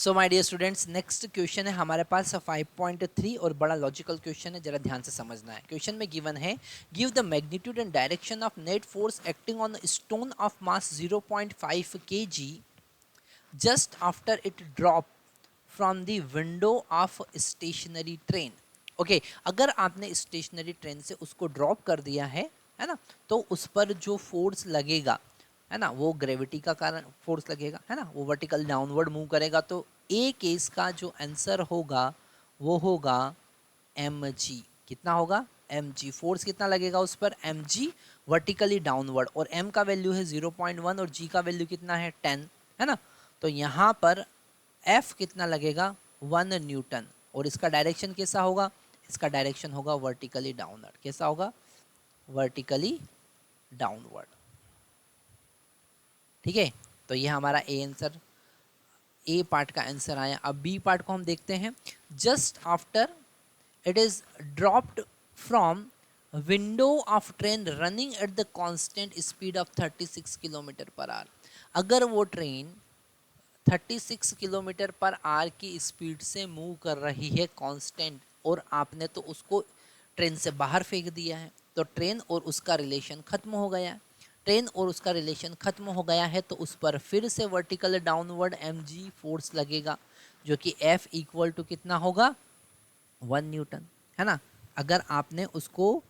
So my dear students, next question है हमारे पास 5.3 और बड़ा लॉजिकल क्वेश्चन है, जरा ध्यान से समझना है। क्वेश्चन में गिवन है, give the magnitude and direction of net force acting on stone of mass 0.5 kg just after it drop from the window of stationary train. Okay, अगर आपने स्टेशनरी ट्रेन से उसको ड्रॉप कर दिया है ना, तो उस पर जो फोर्स लगेगा है ना, वो ग्रेविटी का कारण फोर्स लगेगा, है ना, वो वर्टिकल डाउनवर्ड मूव करेगा। तो ए केस का जो आंसर होगा वो होगा mg। कितना होगा? mg। फोर्स कितना लगेगा उस पर? mg वर्टिकली डाउनवर्ड, और m का वैल्यू है 0.1 और g का वैल्यू कितना है? 10, है ना। तो यहाँ पर F कितना लगेगा? 1 न्यूटन। और इसका डायरेक्शन कैसा होगा? इसका डायरेक्शन होगा वर्टिकली डाउनवर्ड। कैसा होगा? Vertically downward. ठीक है, तो ये हमारा ए आंसर, ए पार्ट का आंसर आया। अब बी पार्ट को हम देखते हैं। Just after it is dropped from window of train running at the constant speed of 36 kilometre per hour. अगर वो ट्रेन 36 किलोमीटर पर आवर की स्पीड से मूव कर रही है कांस्टेंट, और आपने तो उसको ट्रेन से बाहर फेंक दिया है, तो ट्रेन और उसका रिलेशन खत्म हो गया। ट्रेन और उसका रिलेशन खत्म हो गया है, तो उस पर फिर से वर्टिकल डाउनवर्ड mg फोर्स लगेगा, जो कि F इक्वल टू कितना होगा? 1 न्यूटन, है ना। अगर आपने उसको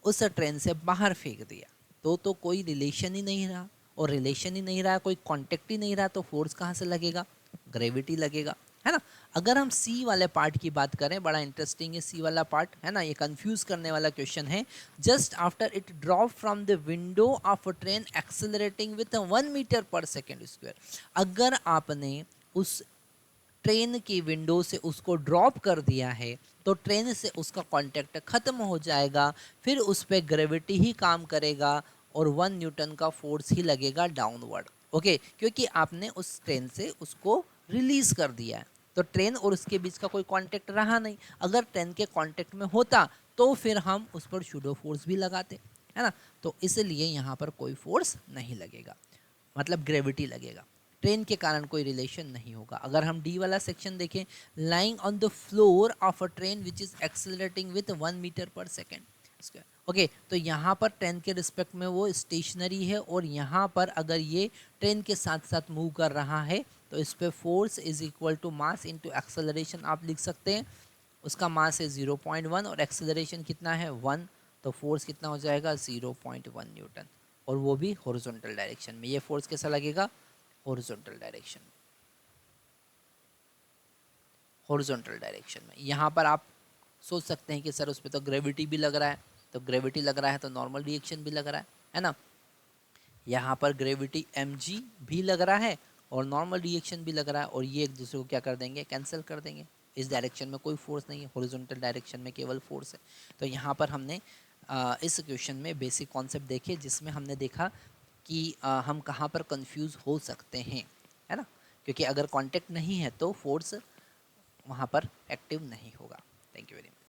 उस ट्रेन से बाहर फेंक दिया तो कोई रिलेशन ही नहीं रहा, और रिलेशन ही नहीं रहा, कोई कांटेक्ट ही नहीं रहा, तो फोर्स कहाँ से लगेगा? ग्रेविटी लगेगा, है ना। अगर हम सी वाले पार्ट की बात करें, बड़ा इंटरेस्टिंग है सी वाला पार्ट, है ना, ये कंफ्यूज करने वाला क्वेश्चन है। Just after it drop from the window of a train accelerating with 1 metre per second square. अगर आपने उस ट्रेन की विंडो से उसको ड्रॉप कर दिया है, तो ट्रेन से उसका कांटेक्ट खत्म हो जाएगा, फिर उस पर ग्रेविटी ही काम करेगा, और 1 न्यूटन का फोर्स ही लगेगा डाउनवर्ड। ओके, क्योंकि आपने उस ट्रेन से उसको रिलीज कर दिया है, तो ट्रेन और उसके बीच का कोई कांटेक्ट रहा नहीं। अगर ट्रेन के कांटेक्ट में होता तो फिर हम उस पर शूडो फोर्स भी लगाते, है ना। तो इसलिए यहाँ पर कोई फोर्स नहीं लगेगा, मतलब ग्रेविटी लगेगा, ट्रेन के कारण कोई रिलेशन नहीं होगा। अगर हम डी वाला सेक्शन देखें, lying on the floor of a train which is accelerating with 1 metre per second. Okay, तो यहाँ पर ट्रेन के रिस्पेक्ट में वो स्टेशनरी है, और यहाँ पर अगर ये ट्रेन के साथ साथ मूव कर रहा है, तो इस पर force is equal to mass into acceleration आप लिख सकते हैं। उसका मास है 0.1 और एक्सेलरेशन कितना है? 1, तो फोर्स कितना हो जाएगा? 0.1 न्यूटन, और वो भी हॉरिजॉन्टल डायरेक्शन में। ये फोर्स कैसा लगेगा? हॉरिजॉन्टल डायरेक्शन, हॉरिजॉन्टल डायरेक्शन में। यहाँ पर आप सोच सकते हैं कि सर उस पर तो ग्रेविटी भी लग रहा है, तो ग्रेविटी लग रहा है तो नॉर्मल रिएक्शन भी लग रहा है ना। यहाँ पर ग्रेविटी mg भी लग रहा है और नॉर्मल रिएक्शन भी लग रहा है, और ये एक दूसरे को क्या कर देंगे? कैंसिल कर देंगे। इस डायरेक्शन में कोई फोर्स नहीं है, हॉरिजॉन्टल डायरेक्शन में केवल फोर्स है। तो यहाँ पर हमने इस क्वेश्चन में बेसिक कॉन्सेप्ट देखे, जिसमें हमने देखा कि हम कहाँ पर कंफ्यूज हो सकते हैं, है ना। क्योंकि अगर कांटेक्ट नहीं है तो फोर्स वहाँ पर एक्टिव नहीं होगा।